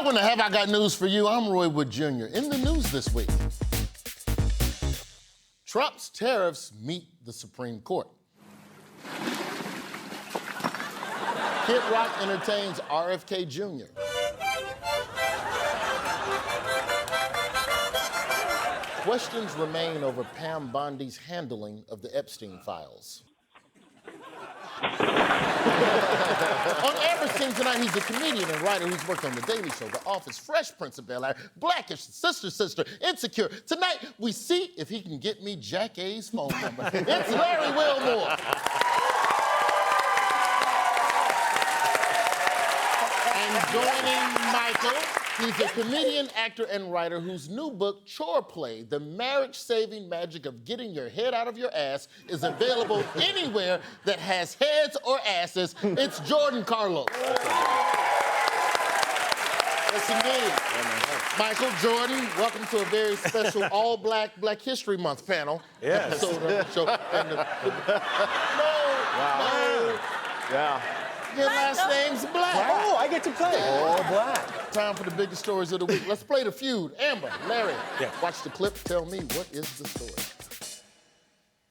Welcome to Have I Got News for You. I'm Roy Wood Jr. In the news this week, Trump's tariffs meet the Supreme Court. Kid Rock entertains RFK Jr. Questions remain over Pam Bondi's handling of the Epstein files. On Everything tonight, he's a comedian and writer who's worked on The Daily Show, The Office, Fresh Prince of Bel-Air, Blackish, Sister, Insecure. Tonight, we see if he can get me Jack A's phone number. It's Larry Wilmore. And joining Michael, he's a comedian, actor, and writer whose new book, Chore Play, The Marriage-Saving Magic of Getting Your Head Out of Your Ass, is available anywhere that has heads or asses. It's Jordan Carlos. Yes, indeed. Michael, Jordan, welcome to a very special all-black Black History Month panel. Yes. Episode of the show. Yeah. Your last name's Black. Oh, I get to play. All black. Time for the biggest stories of the week. Let's play the feud. Amber, Larry, Yeah. watch the clip. Tell me, what is the story?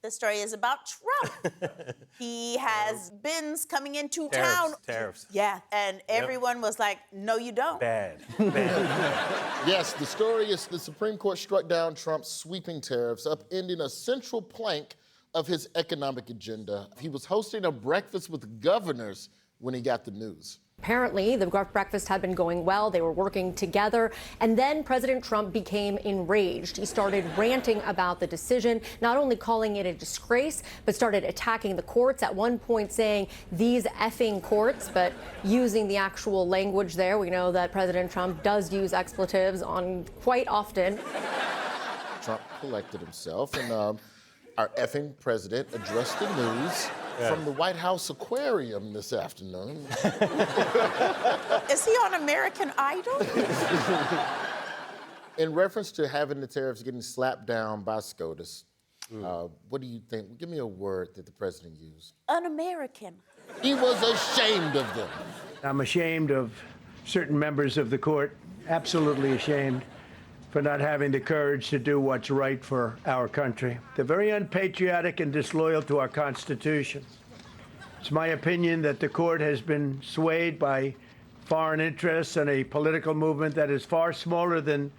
The story is about Trump. He has bins coming into town. Tariffs. Yeah, and everyone was like, no, you don't. Bad. Yes, the story is the Supreme Court struck down Trump's sweeping tariffs, upending a central plank of his economic agenda. He was hosting a breakfast with governors when he got the news. Apparently, the breakfast had been going well. They were working together. And then President Trump became enraged. He started ranting about the decision, not only calling it a disgrace, but started attacking the courts, at one point saying, "These effing courts," but using the actual language there. We know that President Trump does use expletives on quite often. Trump collected himself, and our effing president addressed the news from the White House aquarium this afternoon. Is he on American Idol? In reference to having the tariffs getting slapped down by SCOTUS, what do you think? Give me a word that the president used. Un-American. He was ashamed of them. I'm ashamed of certain members of the court, absolutely ashamed, for not having the courage to do what's right for our country. They're very unpatriotic and disloyal to our Constitution. It's my opinion that the court has been swayed by foreign interests and a political movement that is far smaller than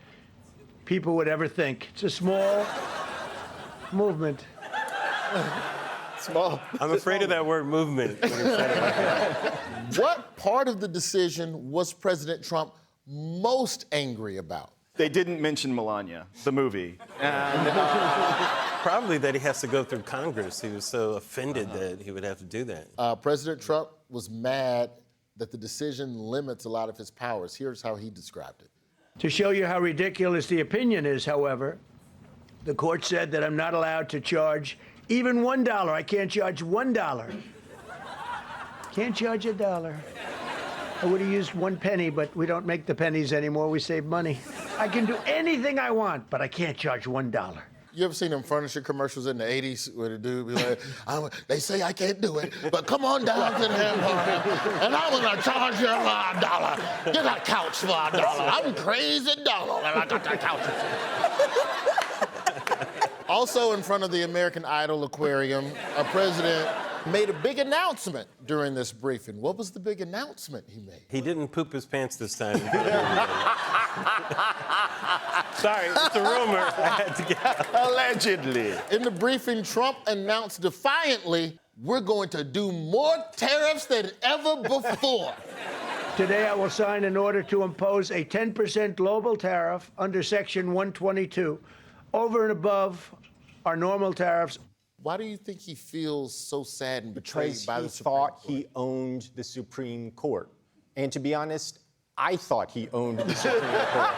people would ever think. It's a small movement. Small. I'm afraid of that word movement. When you said it like that. What part of the decision was President Trump most angry about? They didn't mention Melania, the movie. And Probably that he has to go through Congress. He was so offended that he would have to do that. President Trump was mad that the decision limits a lot of his powers. Here's how he described it. To show you how ridiculous the opinion is, however, the court said that I'm not allowed to charge even $1. I can't charge $1. Can't charge $1. I would have used 1 penny, but we don't make the pennies anymore. We save money. I can do anything I want, but I can't charge $1. You ever seen them furniture commercials in the 80s where the dude be like, they say I can't do it, but come on down to the Empire, and I'm gonna charge you $1. Get a couch for $1. I'm crazy Donald, and I got that couch. Also in front of the American Idol aquarium, our president made a big announcement during this briefing. What was the big announcement he made? He didn't poop his pants this time. Sorry, it's a rumor. I had to get out. allegedly. In the briefing, Trump announced defiantly, we're going to do more tariffs than ever before. Today, I will sign an order to impose a 10% global tariff under Section 122, over and above our normal tariffs. Why do you think he feels so sad and betrayed Because by he the Supreme thought Court? he owned the Supreme Court. And to be honest, I thought he owned the Supreme Court.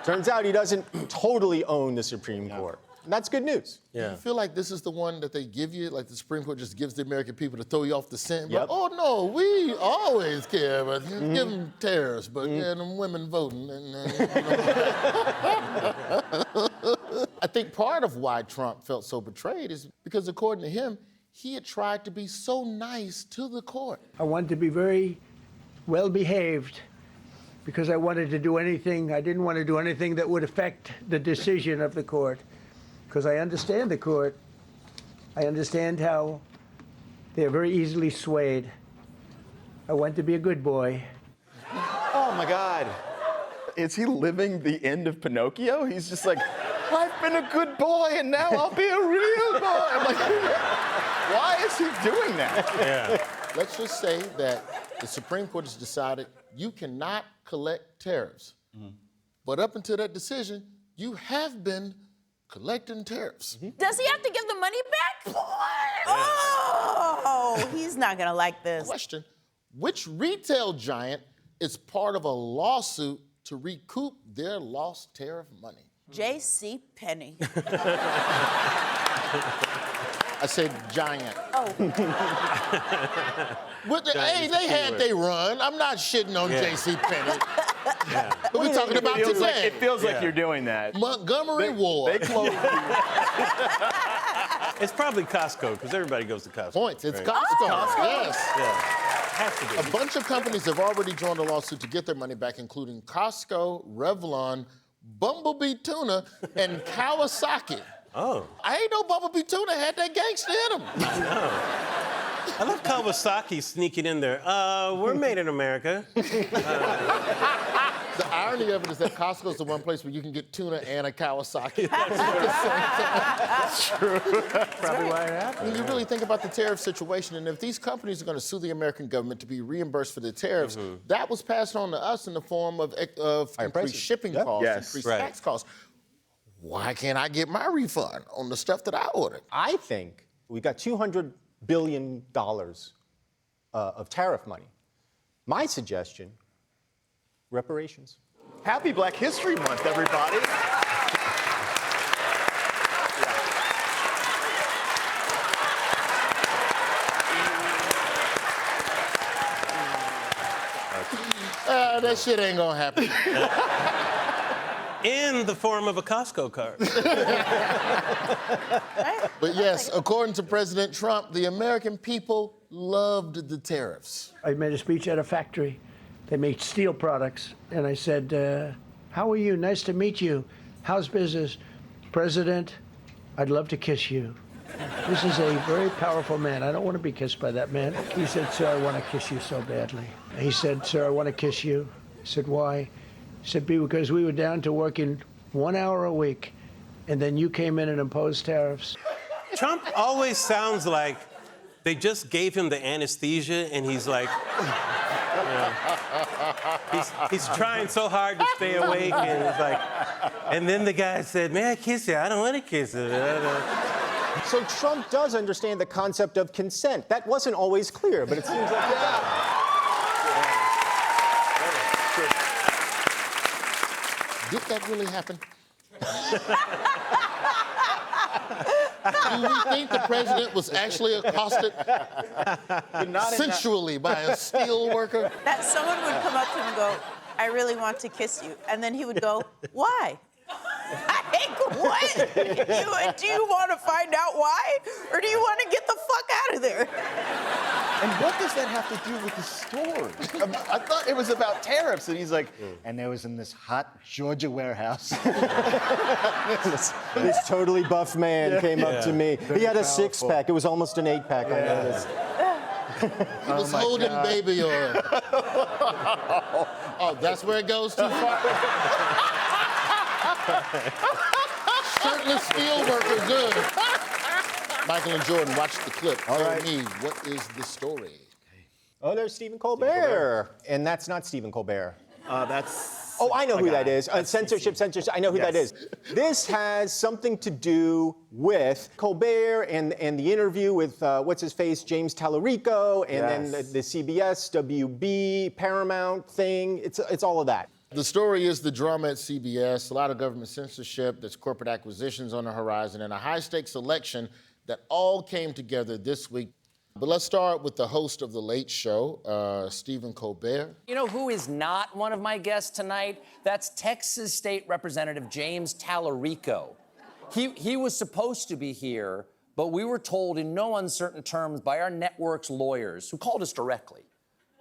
Turns out he doesn't totally own the Supreme Court. And that's good news. Do you feel like this is the one that they give you, like the Supreme Court just gives the American people to throw you off the scent? Yep. But, oh, no, we always care, but give them tariffs, but yeah, them women voting. I think part of why Trump felt so betrayed is because, according to him, he had tried to be so nice to the court. I wanted to be very well behaved because I wanted to do anything. I didn't want to do anything that would affect the decision of the court, because I understand the court. I understand how they're very easily swayed. I want to be a good boy. Oh my God. Is he living the end of Pinocchio? He's just like, I've been a good boy and now I'll be a real boy. I'm like, why is he doing that? Yeah. Let's just say that the Supreme Court has decided you cannot collect tariffs. But up until that decision, you have been collecting tariffs. Does he have to give the money back? Oh, he's not gonna like this. Question, which retail giant is part of a lawsuit to recoup their lost tariff money? J.C. Penney. I said giant. Oh. Hey, they had their run. I'm not shitting on J.C. Penney. But we're talking about today. It feels like you're doing that. Montgomery Ward. They closed. It's probably Costco, because everybody goes to Costco. Points. It's right? Costco. Yes. Yeah. Has to be. A bunch of companies have already joined a lawsuit to get their money back, including Costco, Revlon, Bumblebee Tuna, and Kawasaki. Oh. I ain't know Bumblebee Tuna had that gangster in them. I love Kawasaki sneaking in there. We're made in America. The irony of it is that Costco's the one place where you can get tuna and a Kawasaki. That's true. Probably why it happened. I mean, you really think about the tariff situation, and if these companies are going to sue the American government to be reimbursed for the tariffs, that was passed on to us in the form of increased prices. shipping Yep. costs, Yes. increased Right. tax costs. Why can't I get my refund on the stuff that I ordered? I think we got $200 billion of tariff money. My suggestion, reparations. Happy Black History Month, everybody. That shit ain't gonna happen. In the form of a Costco card. But yes, according to President Trump, the American people loved the tariffs. I made a speech at a factory. They make steel products. And I said, how are you? Nice to meet you. How's business? President, I'd love to kiss you. This is a very powerful man. I don't want to be kissed by that man. He said, sir, I want to kiss you so badly. He said, sir, I want to kiss you. I said, why? He said, because we were down to working 1 hour a week, and then you came in and imposed tariffs. Trump always sounds like they just gave him the anesthesia, and he's like, he's trying so hard to stay awake, and it's like, and then the guy said, "May I kiss you? I don't want to kiss you." So Trump does understand the concept of consent. That wasn't always clear, but it seems like he does. Did that really happen? Do we think the president was actually accosted sensually by a steel worker? That someone would come up to him and go, I really want to kiss you. And then he would go, why? Like, what? Do you want to find out why? Or do you want to get the fuck out of there? And what does that have to do with the story? I thought it was about tariffs, and he's like, and there was in this hot Georgia warehouse. This totally buff man came up to me. He had a six-pack. It was almost an eight-pack. I noticed. He was holding baby oil. Oh, that's where it goes too far? Shirtless steel worker, good. Michael and Jordan, watch the clip. Tell me, what is the story? Oh, there's Stephen Colbert. And that's not Stephen Colbert. That's... Oh, I know who guy. that is. Censorship. I know who that is. This has something to do with Colbert and the interview with, what's-his-face, James Tallarico, and then the CBS, WB, Paramount thing. It's all of that. The story is the drama at CBS, a lot of government censorship, there's corporate acquisitions on the horizon, and a high-stakes election that all came together this week. But let's start with the host of The Late Show, Stephen Colbert. You know who is not one of my guests tonight? That's Texas State Representative James Tallarico. He was supposed to be here, but we were told in no uncertain terms by our network's lawyers, who called us directly,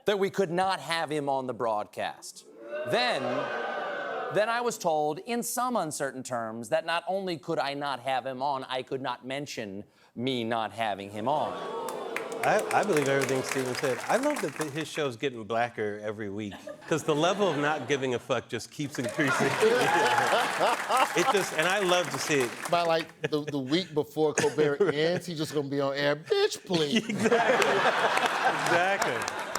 that we could not have him on the broadcast. Then I was told, in some uncertain terms, that not only could I not have him on, I could not mention me not having him on. I believe everything Steven said. I love that his show's getting blacker every week because the level of not giving a fuck just keeps increasing. And I love to see it. By like the week before Colbert ends, he's just gonna be on air. Bitch, please. Exactly.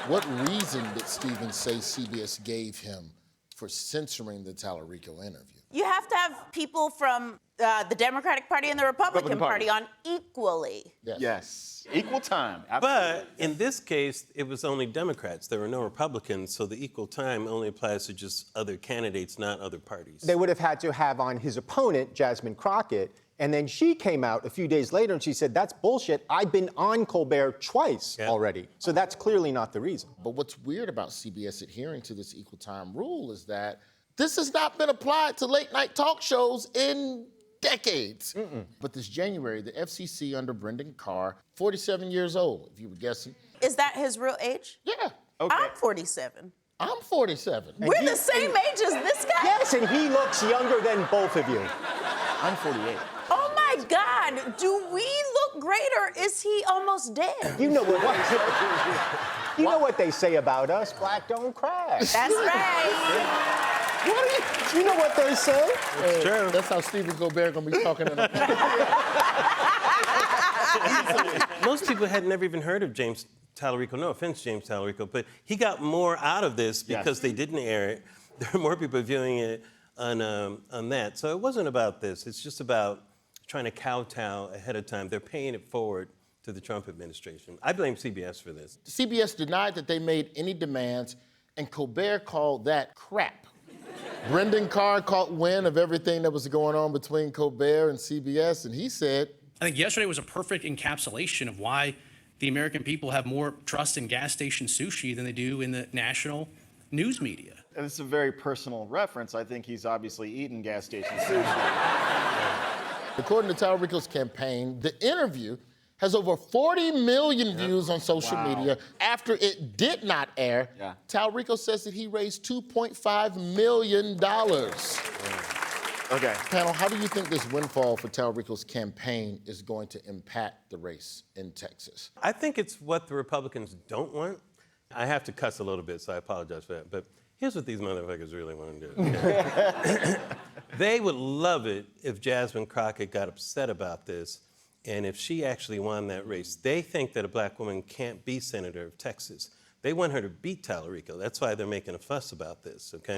What reason did Steven say CBS gave him for censoring the Tallarico interview? You have to have people from the Democratic Party and the Republican Party on equally. Yes. Equal time. Absolutely. But in this case, it was only Democrats. There were no Republicans, so the equal time only applies to just other candidates, not other parties. They would have had to have on his opponent, Jasmine Crockett, and then she came out a few days later and she said, that's bullshit. I've been on Colbert twice already. So that's clearly not the reason. But what's weird about CBS adhering to this equal time rule is that this has not been applied to late night talk shows in decades. But this January, the FCC under Brendan Carr, 47 years old, if you were guessing. Is that his real age? Yeah. Okay. I'm 47. I'm 47. We're the same age as this guy? Yes, and he looks younger than both of you. I'm 48. Oh my God, do we look great or is he almost dead? You know what they say about us, black don't crack. That's right. You know what they say? It's true. That's how Stephen Colbert gonna be talking in a Most people had never even heard of James Tallarico. No offense, James Tallarico, but he got more out of this because they didn't air it. There were more people viewing it on that. So it wasn't about this. It's just about trying to kowtow ahead of time. They're paying it forward to the Trump administration. I blame CBS for this. CBS denied that they made any demands, and Colbert called that crap. Brendan Carr caught wind of everything that was going on between Colbert and CBS, and he said, I think yesterday was a perfect encapsulation of why the American people have more trust in gas station sushi than they do in the national news media. And it's a very personal reference. I think he's obviously eaten gas station sushi. according to Tallarico's campaign, the interview has over 40 million views on social media after it did not air. Tallarico says that he raised $2.5 million. Okay. Panel, how do you think this windfall for Tallarico's campaign is going to impact the race in Texas? I think it's what the Republicans don't want. I have to cuss a little bit, so I apologize for that. But here's what these motherfuckers really want to do. Okay? They would love it if Jasmine Crockett got upset about this and if she actually won that race. They think that a black woman can't be senator of Texas. They want her to beat Tallarico. That's why they're making a fuss about this, okay?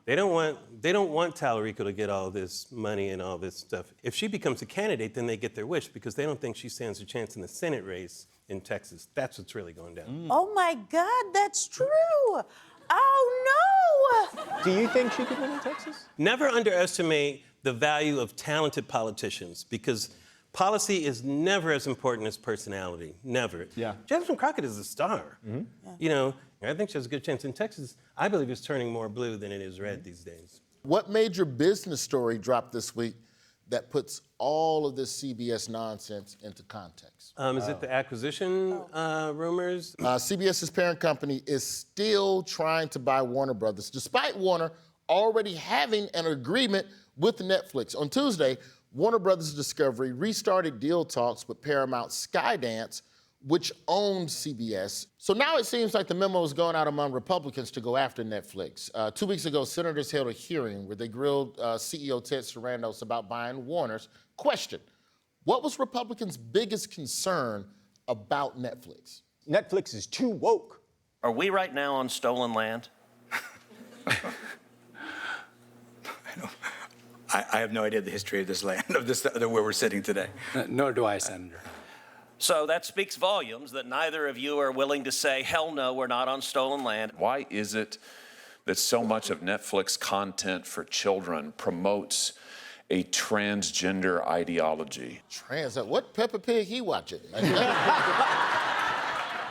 They don't want Tallarico to get all this money and all this stuff. If she becomes a candidate, then they get their wish because they don't think she stands a chance in the Senate race in Texas. That's what's really going down. Oh my God, that's true. Oh no! Do you think she could win in Texas? Never underestimate the value of talented politicians because policy is never as important as personality. Never. Yeah. Jasmine Crockett is a star. You know, I think she has a good chance in Texas. I believe it's turning more blue than it is red these days. What major business story dropped this week that puts all of this CBS nonsense into context? Is it the acquisition rumors? CBS's parent company is still trying to buy Warner Brothers, despite Warner already having an agreement with Netflix. On Tuesday, Warner Brothers Discovery restarted deal talks with Paramount Skydance, which owned CBS. So now it seems like the memo is going out among Republicans to go after Netflix. 2 weeks ago, senators held a hearing where they grilled CEO Ted Sarandos about buying Warner's. Question, what was Republicans' biggest concern about Netflix? Netflix is too woke. Are we right now on stolen land? I have no idea the history of this land, of where we're sitting today. Nor do I, Senator. So that speaks volumes that neither of you are willing to say, hell no, we're not on stolen land. Why is it that so much of Netflix content for children promotes a transgender ideology? What Peppa Pig he watching?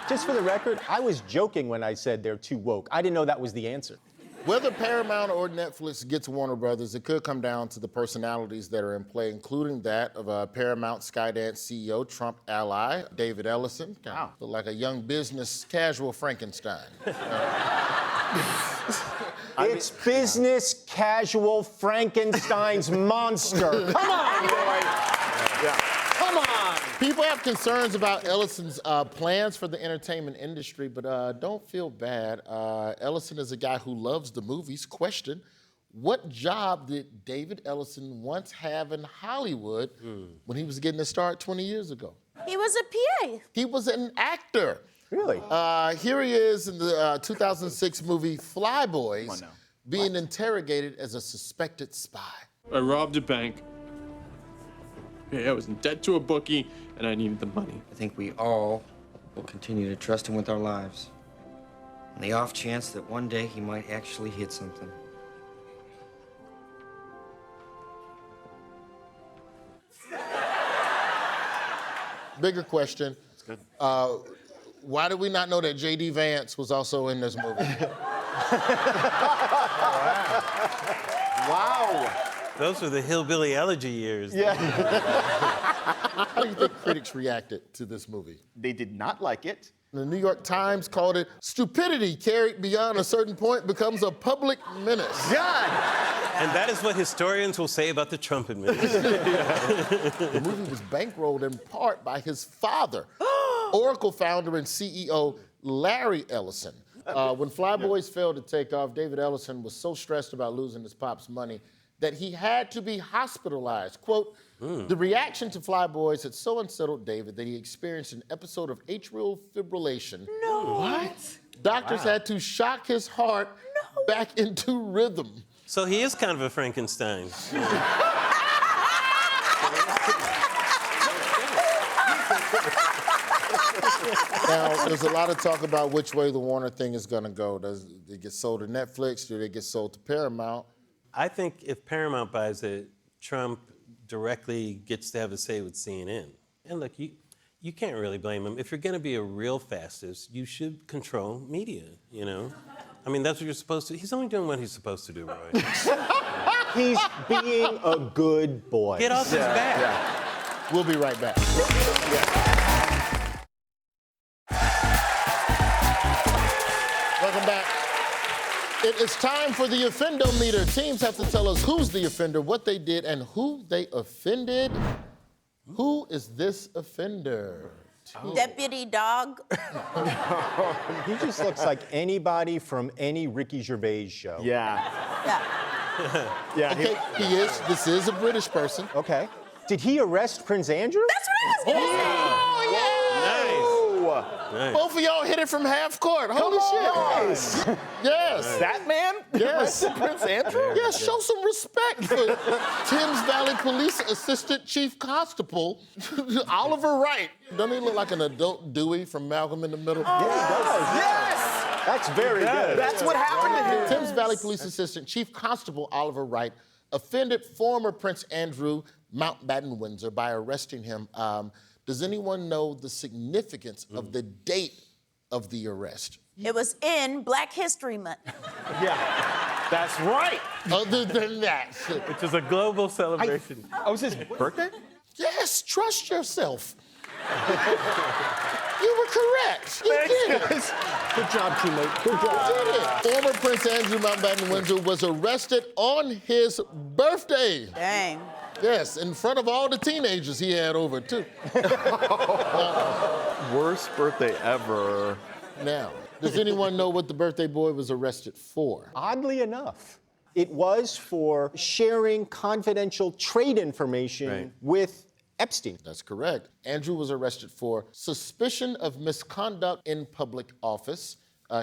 Just for the record, I was joking when I said they're too woke. I didn't know that was the answer. Whether Paramount or Netflix gets Warner Brothers, it could come down to the personalities that are in play, including that of Paramount Skydance CEO, Trump ally, David Ellison. Wow. Look like a young business casual Frankenstein. It's business casual Frankenstein's monster. Come on, boy. Yeah. Come on. People have concerns about Ellison's plans for the entertainment industry, but don't feel bad. Ellison is a guy who loves the movies. Question, what job did David Ellison once have in Hollywood when he was getting his start 20 years ago? He was a PA. He was an actor. Really? Here he is in the 2006 movie Fly Boys, being interrogated as a suspected spy. I robbed a bank. I was in debt to a bookie, and I needed the money. I think we all will continue to trust him with our lives. On the off chance that one day he might actually hit something. Bigger question. That's good. Why did we not know that J.D. Vance was also in this movie? Wow. Those were the hillbilly elegy years. Yeah. How do you think critics reacted to this movie? They did not like it. The New York Times called it stupidity carried beyond a certain point becomes a public menace. God! And that is what historians will say about the Trump administration. The movie was bankrolled in part by his father, Oracle founder and CEO Larry Ellison. When Fly Boys failed to take off, David Ellison was so stressed about losing his pop's money that he had to be hospitalized. Quote, the reaction to Fly Boys had so unsettled David that he experienced an episode of atrial fibrillation. No. What? Doctors had to shock his heart back into rhythm. So he is kind of a Frankenstein. Now, there's a lot of talk about which way the Warner thing is gonna go. Does it get sold to Netflix? Do they get sold to Paramount? I think if Paramount buys it, Trump directly gets to have a say with CNN. And look, you can't really blame him. If you're gonna be a real fascist, you should control media, you know? I mean, that's what you're supposed to. He's only doing what he's supposed to do, Roy. He's being a good boy. Get off his back. Yeah. We'll be right back. Welcome back. It is time for the offendometer. Teams have to tell us who's the offender, what they did, and who they offended. Who is this offender? Deputy Dog. He just looks like anybody from any Ricky Gervais show. Yeah. Yeah. Yeah. Okay, this is a British person. Okay. Did he arrest Prince Andrew? That's what I was gonna say. Oh, Nice. Both of y'all hit it from half court. Holy shit. Yes. That man? Yes. Prince Andrew? Yes, show some respect for Thames Valley Police Assistant Chief Constable Oliver Wright. Doesn't he look like an adult Dewey from Malcolm in the Middle? Yeah, he does. Yes! That's very good. That's what happened to him. Thames Valley Police Assistant Chief Constable Oliver Wright offended former Prince Andrew Mountbatten Windsor by arresting him. Does anyone know the significance of the date of the arrest? It was in Black History Month. Yeah. That's right. Other than that. Which is a global celebration. Oh, was his birthday? Yes, trust yourself. You were correct. You did it. Good job, teammate. Good job. You did it. Former Prince Andrew Mountbatten Windsor was arrested on his birthday. Dang. Yes, in front of all the teenagers he had over, too. Worst birthday ever. Now, does anyone know what the birthday boy was arrested for? Oddly enough, it was for sharing confidential trade information with Epstein. That's correct. Andrew was arrested for suspicion of misconduct in public office.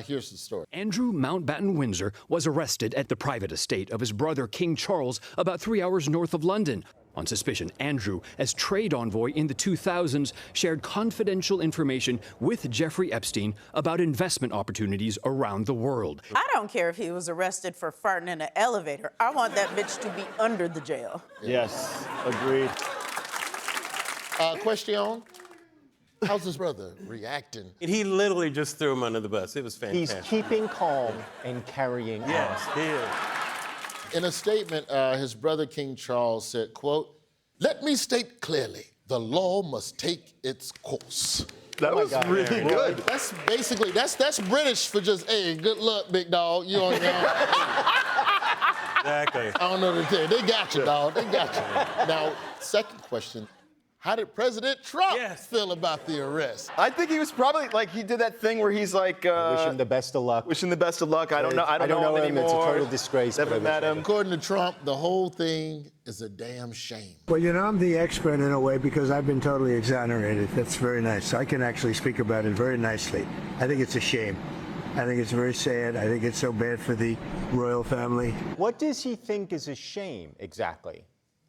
Here's the story. Andrew Mountbatten Windsor was arrested at the private estate of his brother King Charles about 3 hours north of London. On suspicion, Andrew, as trade envoy in the 2000s, shared confidential information with Jeffrey Epstein about investment opportunities around the world. I don't care if he was arrested for farting in an elevator. I want that bitch to be under the jail. Yes, agreed. Question. How's his brother reacting? He literally just threw him under the bus. It was fantastic. He's keeping calm and carrying on. Yes, he is. In a statement, his brother King Charles said, quote, "Let me state clearly, the law must take its course." That was really good. That's basically, that's British for just, hey, good luck, big dog. You on your own. Exactly. I don't know what to tell you. They got you, dog. They got you. Now, second question. How did President Trump feel about the arrest? I think he was probably like, he did that thing where he's like, wish him the best of luck. Wish him the best of luck. I don't know. I don't know him anymore. It's a total disgrace. Never met him. According to Trump, the whole thing is a damn shame. Well, you know, I'm the expert in a way because I've been totally exonerated. That's very nice. I can actually speak about it very nicely. I think it's a shame. I think it's very sad. I think it's so bad for the royal family. What does he think is a shame exactly?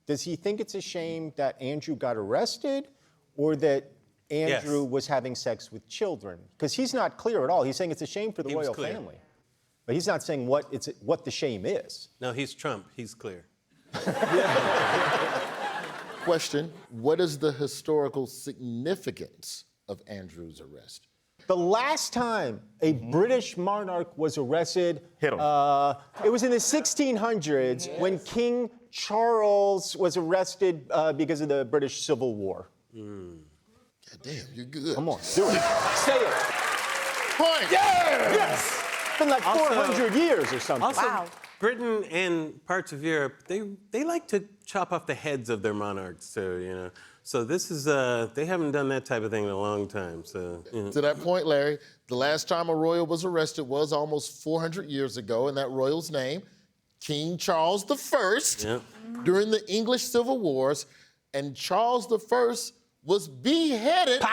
Does he think it's a shame that Andrew got arrested or that Andrew was having sex with children? Because he's not clear at all. He's saying it's a shame for the royal family. But he's not saying what the shame is. No, he's Trump. He's clear. Question, what is the historical significance of Andrew's arrest? The last time a British monarch was arrested, Hit him. It was in the 1600s when King Charles was arrested because of the British Civil War. God damn, you're good. Come on, do it. Say it. Point. Yeah! Yes! It's been like 400 years or something. Also, Britain and parts of Europe, they like to chop off the heads of their monarchs too, you know. So this is, they haven't done that type of thing in a long time, so. You know. To that point, Larry, the last time a royal was arrested was almost 400 years ago, and that royal's name, King Charles I, during the English Civil Wars, and Charles I was beheaded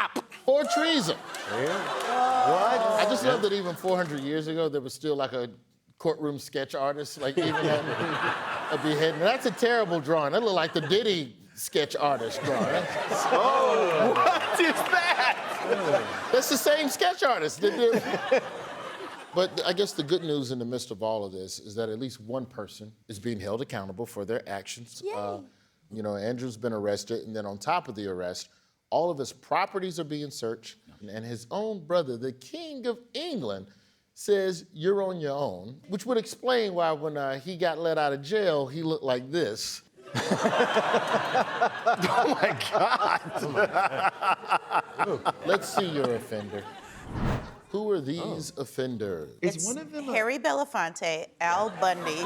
for treason. What? I just love that even 400 years ago, there was still like a courtroom sketch artist, like even a beheading. That's a terrible drawing. That looked like the Diddy sketch artist drawing. Oh, what is that? That's the same sketch artist. But I guess the good news in the midst of all of this is that at least one person is being held accountable for their actions. You know, Andrew's been arrested, and then on top of the arrest, all of his properties are being searched, and his own brother, the King of England, says you're on your own, which would explain why when he got let out of jail, he looked like this. Oh my God. Let's see your offender. Who are these offenders? It's one of them Harry Belafonte, Al Bundy.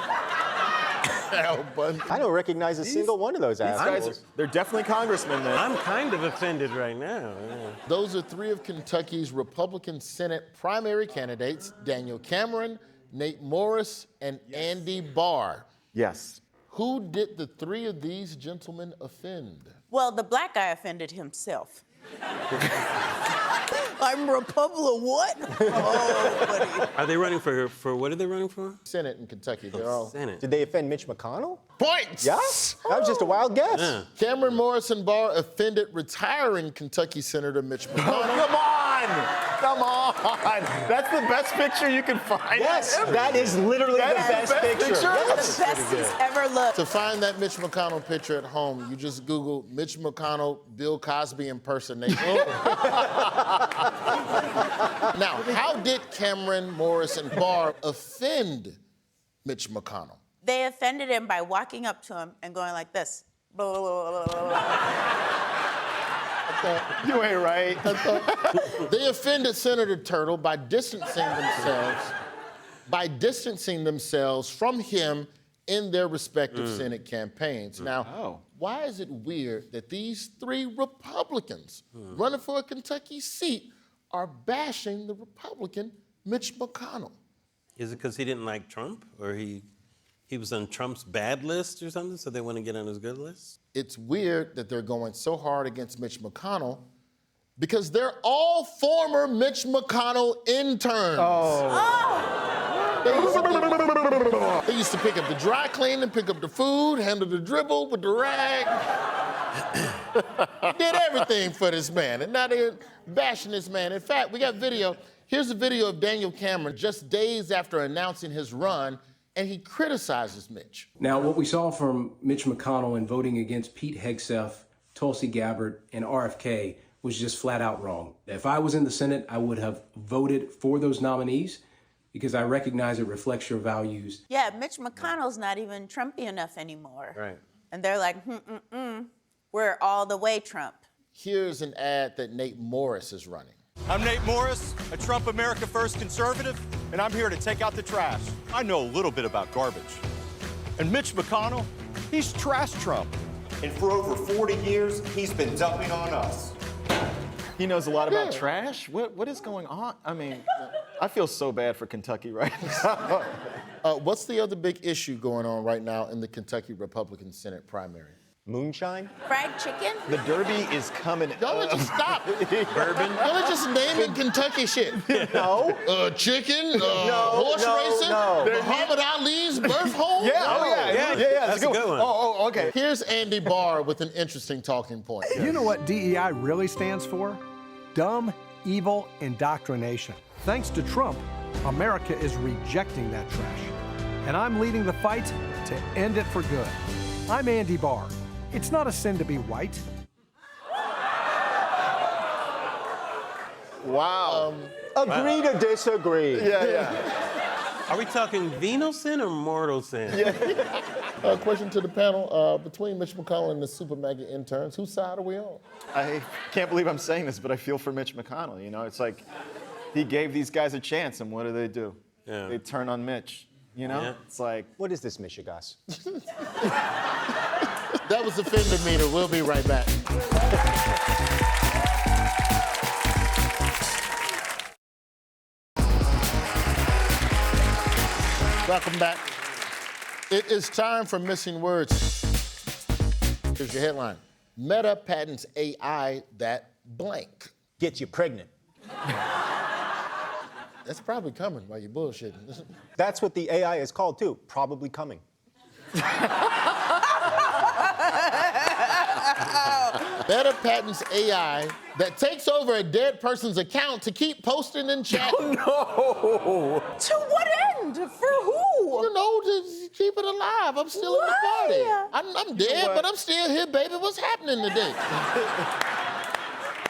Al Bundy. I don't recognize a single one of those assholes. They're definitely congressmen, then. I'm kind of offended right now. Yeah. Those are three of Kentucky's Republican Senate primary candidates, Daniel Cameron, Nate Morris, and Andy Barr. Yes. Who did the three of these gentlemen offend? Well, the black guy offended himself. I'm Republican what? Oh, buddy. Are they running for what are they running for? Senate in Kentucky. They're all Senate. Did they offend Mitch McConnell? Points! Yes? That was just a wild guess. Yeah. Cameron Morris and Barr offended retiring Kentucky Senator Mitch McConnell. Come on! Come on! That's the best picture you can find. Yes, that is literally the best picture. That's the best he's ever looked. To find that Mitch McConnell picture at home, you just Google Mitch McConnell, Bill Cosby impersonation. Now, how did Cameron, Morris, and Barr offend Mitch McConnell? They offended him by walking up to him and going like this. Blah, blah, blah, blah, blah. You ain't right. They offended Senator Turtle by distancing themselves from him in their respective Senate campaigns. Now, why is it weird that these three Republicans running for a Kentucky seat are bashing the Republican Mitch McConnell? Is it because he didn't like Trump, or he was on Trump's bad list or something, so they want to get on his good list? It's weird that they're going so hard against Mitch McConnell because they're all former Mitch McConnell interns. They used to pick up the dry cleaning, pick up the food, handle the dribble with the rag. Did everything for this man, and now they're bashing this man. In fact, we got video. Here's a video of Daniel Cameron just days after announcing his run, and he criticizes Mitch. Now, what we saw from Mitch McConnell in voting against Pete Hegseth, Tulsi Gabbard, and RFK was just flat out wrong. If I was in the Senate, I would have voted for those nominees because I recognize it reflects your values. Yeah, Mitch McConnell's not even Trumpy enough anymore. Right. And they're like, we're all the way Trump. Here's an ad that Nate Morris is running. I'm Nate Morris, a Trump America First conservative, and I'm here to take out the trash. I know a little bit about garbage. And Mitch McConnell, he's trash Trump. And for over 40 years, he's been dumping on us. He knows a lot about trash? What is going on? I mean, I feel so bad for Kentucky right now. What's the other big issue going on right now in the Kentucky Republican Senate primary? Moonshine? Fried chicken? The Derby is coming. Y'all just stop. Bourbon? Y'all just naming Kentucky shit. No. Chicken? Horse racing? No. Muhammad Ali's birth home? Yeah, oh yeah. That's a good one. Oh, okay. Here's Andy Barr with an interesting talking point. You know what DEI really stands for? Dumb, evil indoctrination. Thanks to Trump, America is rejecting that trash. And I'm leading the fight to end it for good. I'm Andy Barr. It's not a sin to be white. Wow. Agree to disagree. Yeah. Are we talking venal sin or mortal sin? Question to the panel. Between Mitch McConnell and the super mega interns, whose side are we on? I can't believe I'm saying this, but I feel for Mitch McConnell. You know, it's like he gave these guys a chance, and what do? Yeah. They turn on Mitch. You know? Yeah. It's like, What is this, Michigas? That was the Fender meter. We'll be right back. Welcome back. It is time for Missing Words. Here's your headline. Meta patents AI that blank. Get you pregnant. That's probably coming while you're bullshitting. That's what the AI is called, too. Probably coming. Meta patents AI that takes over a dead person's account to keep posting and chatting. no. To what end? For who? You know, to keep it alive. I'm still in the party. I'm dead, but I'm still here, baby. What's happening today?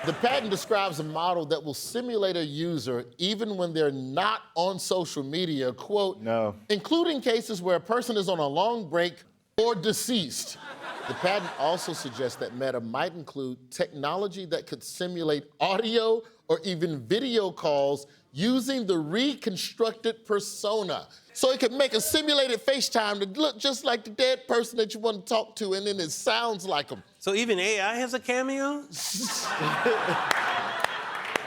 The patent describes a model that will simulate a user even when they're not on social media, quote, including cases where a person is on a long break or deceased. The patent also suggests that Meta might include technology that could simulate audio or even video calls using the reconstructed persona. So it could make a simulated FaceTime to look just like the dead person that you want to talk to, and then it sounds like them. So even AI has a cameo?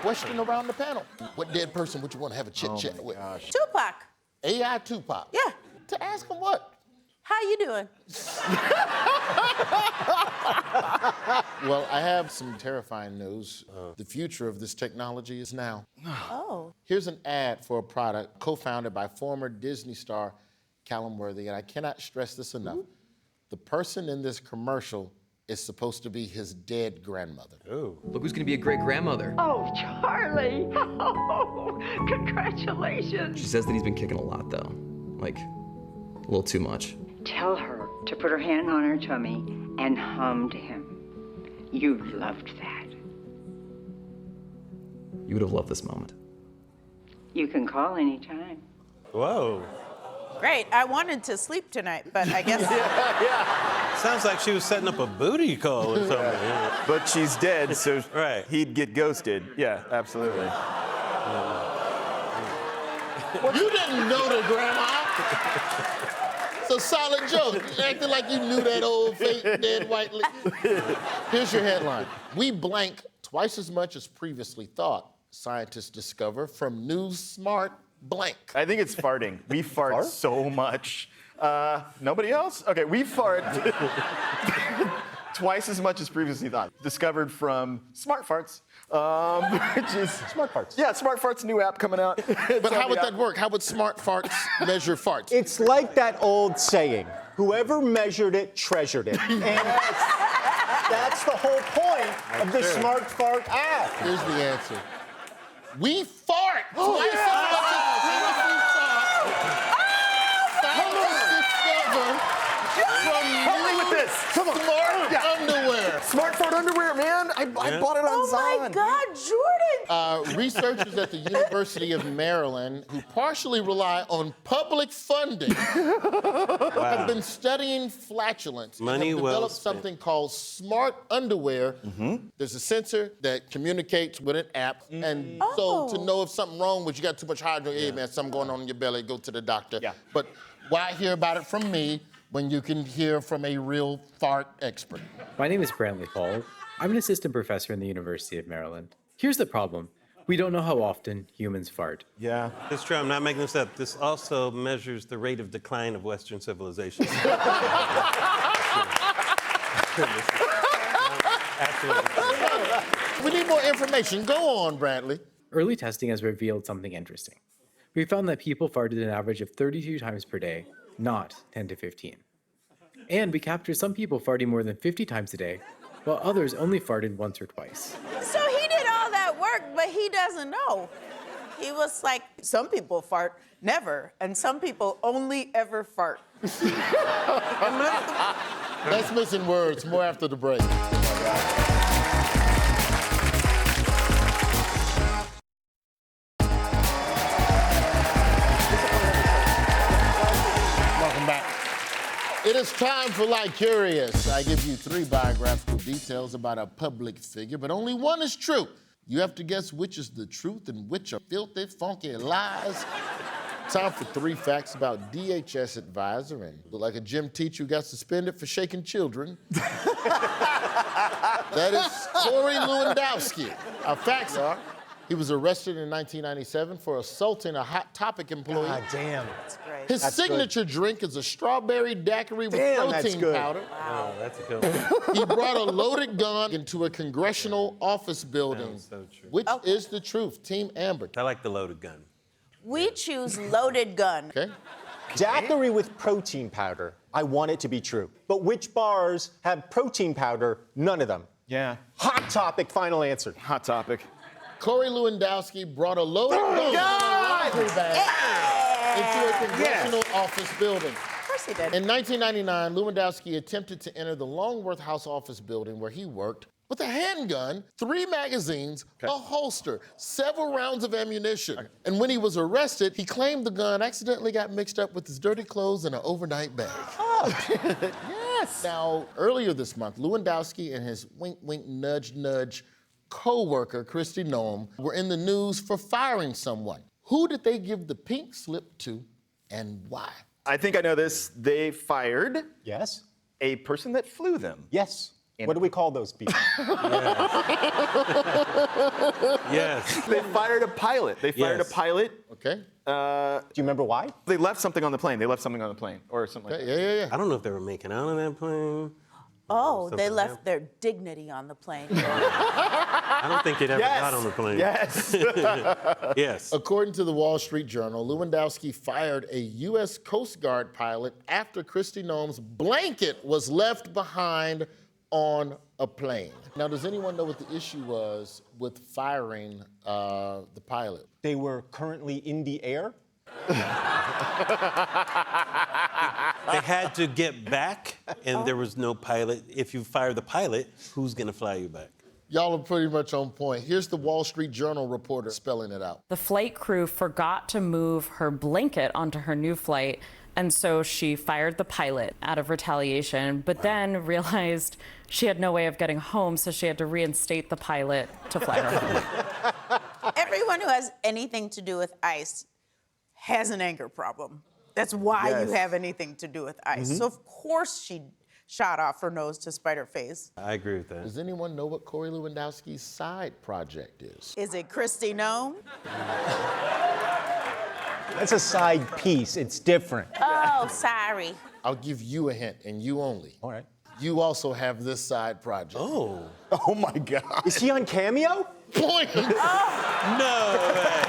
Question around the panel. What dead person would you want to have a chit-chat with? Tupac. AI Tupac? Yeah. To ask him what? How you doing? Well, I have some terrifying news. The future of this technology is now. Oh. Here's an ad for a product co-founded by former Disney star Callum Worthy, and I cannot stress this enough. The person in this commercial is supposed to be his dead grandmother. Oh. Look who's gonna be a great grandmother. Oh, Charlie! Oh, congratulations! She says that he's been kicking a lot, though. Like, a little too much. Tell her to put her hand on her tummy and hum to him. You loved that. You would have loved this moment. You can call anytime. Whoa. Great. I wanted to sleep tonight, but I guess. Sounds like she was setting up a booty call or something. But she's dead, so he'd get ghosted. Yeah, absolutely. You didn't know the grandma. It's a solid joke. You acting like you knew that old fake dead white lady. Here's your headline. We blank twice as much as previously thought, scientists discover from new smart blank. I think it's farting. We fart so much. Nobody else? Okay, we fart twice as much as previously thought. Discovered from Smart Farts, which is... Smart Farts. Yeah, Smart Farts, new app coming out. But how would that work? How would Smart Farts measure farts? It's like that old saying, whoever measured it, treasured it. And that's the whole point of the Smart Fart app. Here's the answer. We fart twice as much as previously thought. Scientists discover from Help me with this. Come on. smart underwear. Smart fart underwear, man. I I bought it on Oh my God, Jordan! Researchers at the University of Maryland who partially rely on public funding have been studying flatulence and Money have well developed spent. something called smart underwear. There's a sensor that communicates with an app, and so to know if something wrong with you got too much hydro, hey man, something going on in your belly, go to the doctor. But why hear about it from me when you can hear from a real fart expert? My name is Brantley Paul. I'm an assistant professor in the University of Maryland. Here's the problem. We don't know how often humans fart. Yeah. That's true. I'm not making this up. This also measures the rate of decline of Western civilization. We need more information. Go on, Brantley. Early testing has revealed something interesting. We found that people farted an average of 32 times per day, not 10 to 15. And we captured some people farting more than 50 times a day, while others only farted once or twice. So he did all that work, but he doesn't know. He was like, some people fart never, and some people only ever fart. That's missing words. More after the break. Welcome back. It is time for Like Curious. I give you 3 biographical details about a public figure, but only one is true. You have to guess which is the truth and which are filthy, funky lies. Time for 3 facts about DHS advisor and look like a gym teacher who got suspended for shaking children. That is Corey Lewandowski. Our facts are, he was arrested in 1997 for assaulting a Hot Topic employee. God damn. That's great. His signature drink is a strawberry daiquiri with protein powder. Wow, that's a kill. He brought a loaded gun into a congressional office building. So true. Which is the truth? Team Amber. I like the loaded gun. We choose loaded gun. Okay. Daiquiri with protein powder. I want it to be true. But which bars have protein powder? None of them. Yeah. Hot Topic, final answer. Hot Topic. Corey Lewandowski brought a loaded gun in a laundry bag into a congressional office building. Of course he did. In 1999, Lewandowski attempted to enter the Longworth House office building where he worked with a handgun, 3 magazines, a holster, several rounds of ammunition. And when he was arrested, he claimed the gun accidentally got mixed up with his dirty clothes in an overnight bag. Yes. Now, earlier this month, Lewandowski and his wink, wink, nudge, nudge co-worker, Kristi Noem, were in the news for firing someone. Who did they give the pink slip to and why? I think I know this. They fired a person that flew them. Yes. What do we call those people? Yes. They fired a pilot. They fired a pilot. Okay. Do you remember why? They left something on the plane. Or something like that. Yeah. I don't know if they were making out on that plane. Oh, they left their dignity on the plane. I don't think it ever got on the plane. Yes. Yes. According to the Wall Street Journal, Lewandowski fired a U.S. Coast Guard pilot after Kristi Noem's blanket was left behind on a plane. Now, does anyone know what the issue was with firing the pilot? They were currently in the air. They had to get back, and there was no pilot. If you fire the pilot, who's going to fly you back? Y'all are pretty much on point. Here's the Wall Street Journal reporter spelling it out. The flight crew forgot to move her blanket onto her new flight, and so she fired the pilot out of retaliation, but then realized she had no way of getting home, so she had to reinstate the pilot to fly her home. Everyone who has anything to do with ice has an anger problem. That's why you have anything to do with ice. So of course she shot off her nose to spite her face. I agree with that. Does anyone know what Corey Lewandowski's side project is? Is it Kristi Noem? That's a side piece. It's different. Oh, sorry. I'll give you a hint, and you only. All right. You also have this side project. Oh. Oh my God. Is he on Cameo? Point. No way.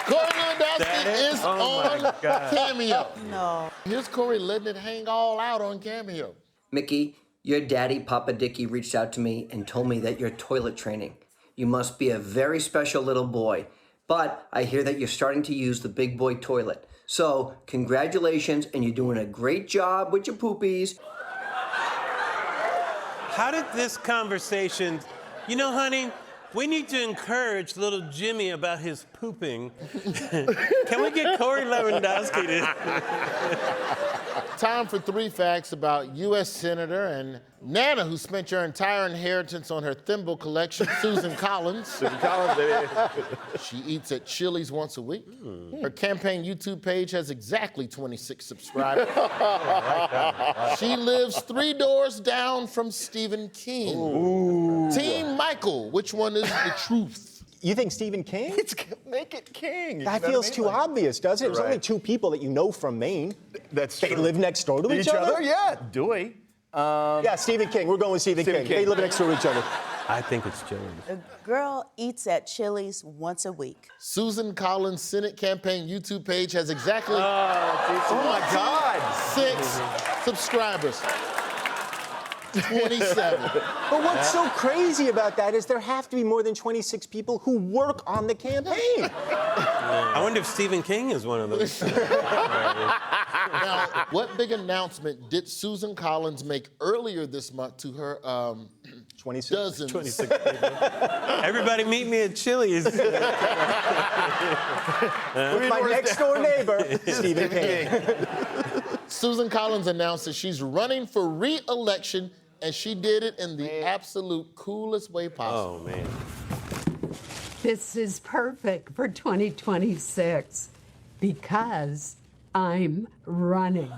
Corey Lewandowski is on Cameo. No. Here's Corey letting it hang all out on Cameo. Mickey, your daddy, Papa Dickie, reached out to me and told me that you're toilet training. You must be a very special little boy. But I hear that you're starting to use the big boy toilet. So, congratulations, and you're doing a great job with your poopies. How did this conversation... You know, honey, we need to encourage little Jimmy about his pooping. Can we get Corey Lewandowski to... Time for 3 facts about U.S. Senator and Nana, who spent your entire inheritance on her thimble collection, Susan Collins. Susan Collins, baby. She eats at Chili's once a week. Her campaign YouTube page has exactly 26 subscribers. She lives 3 doors down from Stephen King. Ooh. Team Michael, which one is the truth? You think Stephen King? Make it King. That feels too obvious, doesn't it? There's only 2 people that you know from Maine. That's true. They live next door to each other? Yeah. Dewey. Yeah, Stephen King. We're going with Stephen King. They live next door to each other. I think it's Chili's. A girl eats at Chili's once a week. Susan Collins' Senate campaign YouTube page has exactly Oh my God. 6 subscribers. 27. But what's so crazy about that is there have to be more than 26 people who work on the campaign. I wonder if Stephen King is one of those. Now, what big announcement did Susan Collins make earlier this month to her 26. dozens? 26 people. Everybody meet me at Chili's. With my next door neighbor, Stephen King. Susan Collins announced that she's running for re-election, and she did it in the absolute coolest way possible. Oh, man. This is perfect for 2026 because I'm running.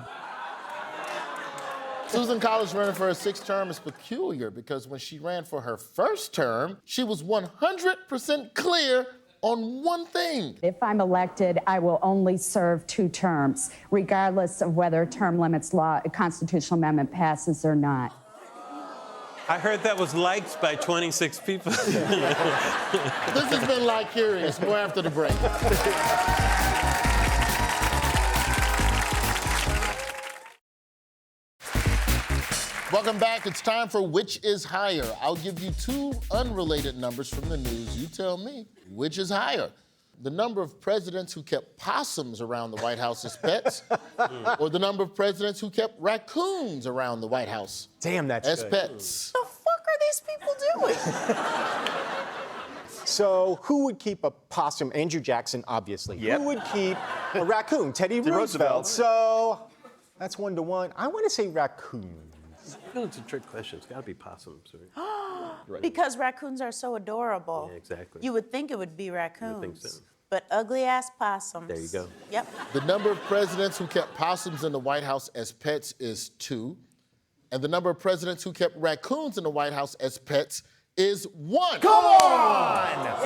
Susan Collins running for her 6th term is peculiar because when she ran for her 1st term, she was 100% clear on one thing. If I'm elected, I will only serve 2 terms, regardless of whether term limits law, a constitutional amendment passes or not. I heard that was liked by 26 people. This has been Like Curious. More after the break. Welcome back. It's time for Which is Higher. I'll give you 2 unrelated numbers from the news. You tell me, which is higher? The number of presidents who kept possums around the White House as pets, or the number of presidents who kept raccoons around the White House as pets? What the fuck are these people doing? So who would keep a possum? Andrew Jackson, obviously. Yep. Who would keep a raccoon? Teddy Roosevelt. So that's 1 to 1. I want to say raccoon. No, it's a trick question. It's got to be possums. Right? Because raccoons are so adorable. Yeah, exactly. You would think it would be raccoons. I think so. But ugly-ass possums. There you go. Yep. The number of presidents who kept possums in the White House as pets is 2. And the number of presidents who kept raccoons in the White House as pets is 1. Come on!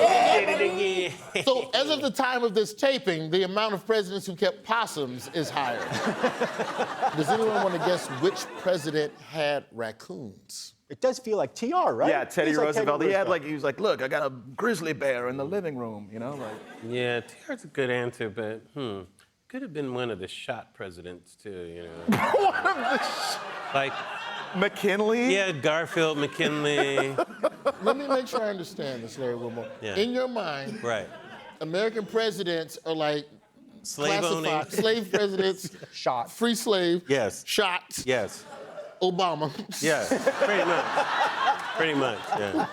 So as of the time of this taping, the amount of presidents who kept possums is higher. Does anyone want to guess which president had raccoons? It does feel like TR, right? Yeah, Teddy Feels like Roosevelt. Teddy He was like, look, I got a grizzly bear in the living room, you know, like. Yeah, TR's a good answer, but could have been one of the shot presidents too, you know. One of the like McKinley? Yeah, Garfield, McKinley. Let me make sure I understand this, Larry Wilmore. Yeah. In your mind, Right. American presidents are like Slave owning. classified slave presidents, shot, free slave, Yes. shot, Yes. Obama. Yes. Pretty much. Pretty much. Yeah.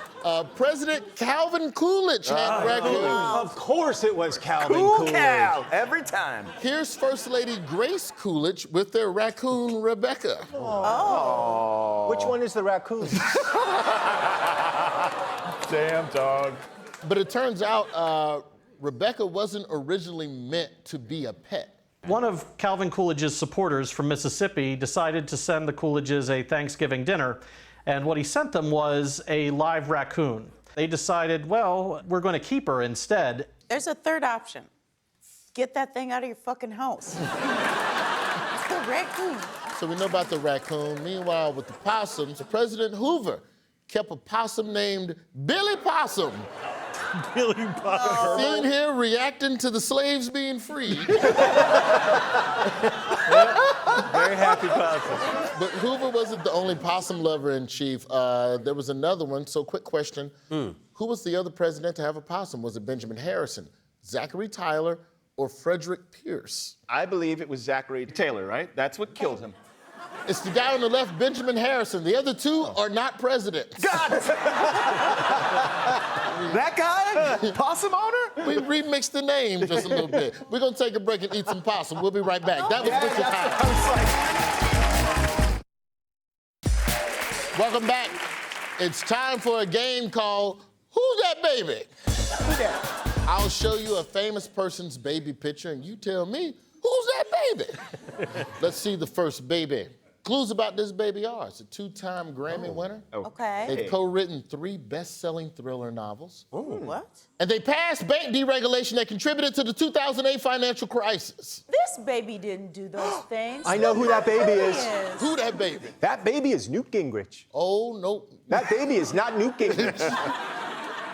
President Calvin Coolidge had raccoons. Of course it was Calvin Cool Coolidge. Cal, every time. Here's First Lady Grace Coolidge with their raccoon Rebecca. Oh. Which one is the raccoon? Damn dog. But it turns out Rebecca wasn't originally meant to be a pet. One of Calvin Coolidge's supporters from Mississippi decided to send the Coolidges a Thanksgiving dinner, and what he sent them was a live raccoon. They decided, well, we're going to keep her instead. There's a third option. Get that thing out of your fucking house. It's the raccoon. So we know about the raccoon. Meanwhile, with the possums, President Hoover kept a possum named Billy Possum. Billy Possum. Seen here reacting to the slaves being freed. Very happy possum. But Hoover wasn't the only possum lover in chief. There was another one. So quick question. Who was the other president to have a possum? Was it Benjamin Harrison, Zachary Taylor, or Frederick Pierce? I believe it was Zachary Taylor, right? That's what killed him. It's the guy on the left, Benjamin Harrison. The other two are not presidents. God! That guy? Possum owner? We remixed the name just a little bit. We're gonna take a break and eat some possum. We'll be right back. That was Richard High. Welcome back. It's time for a game called Who's That Baby? Who that? I'll show you a famous person's baby picture and you tell me, who's that baby? Let's see the first baby. Clues about this baby are, it's a 2-time Grammy winner. Okay. They've co-written 3 best-selling thriller novels. What? And they passed bank deregulation that contributed to the 2008 financial crisis. This baby didn't do those things. I know who that baby is. Who that baby? That baby is Newt Gingrich. Oh, no. That baby is not Newt Gingrich.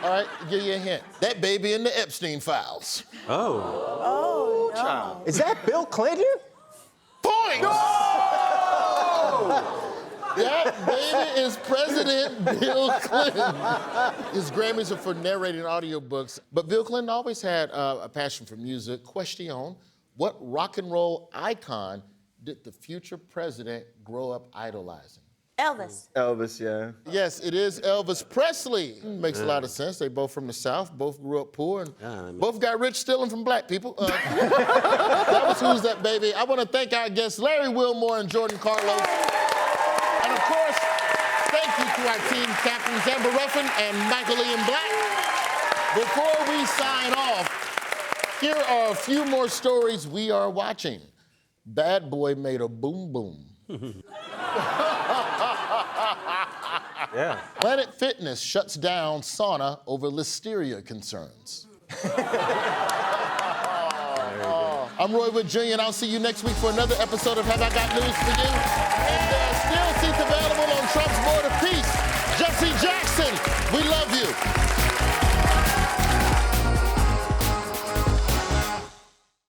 All right, give you a hint. That baby in the Epstein files. Oh, no. Is that Bill Clinton? Point! That baby is President Bill Clinton. His Grammys are for narrating audiobooks, but Bill Clinton always had a passion for music. Question, what rock and roll icon did the future president grow up idolizing? Elvis. Elvis, yeah. Yes, it is Elvis Presley. Makes a lot of sense. They both from the South, both grew up poor, and both got rich stealing from black people. That was Who's That Baby? I want to thank our guests, Larry Wilmore and Jordan Carlos. And of course, thank you to our team captains, Amber Ruffin and Michael Ian Black. Before we sign off, here are a few more stories we are watching. Bad Boy made a boom boom. Yeah. Planet Fitness shuts down sauna over listeria concerns. I'm Roy Wood Jr., and I'll see you next week for another episode of Have I Got News for You? And there are still seats available on Trump's board of peace. Jesse Jackson, we love you.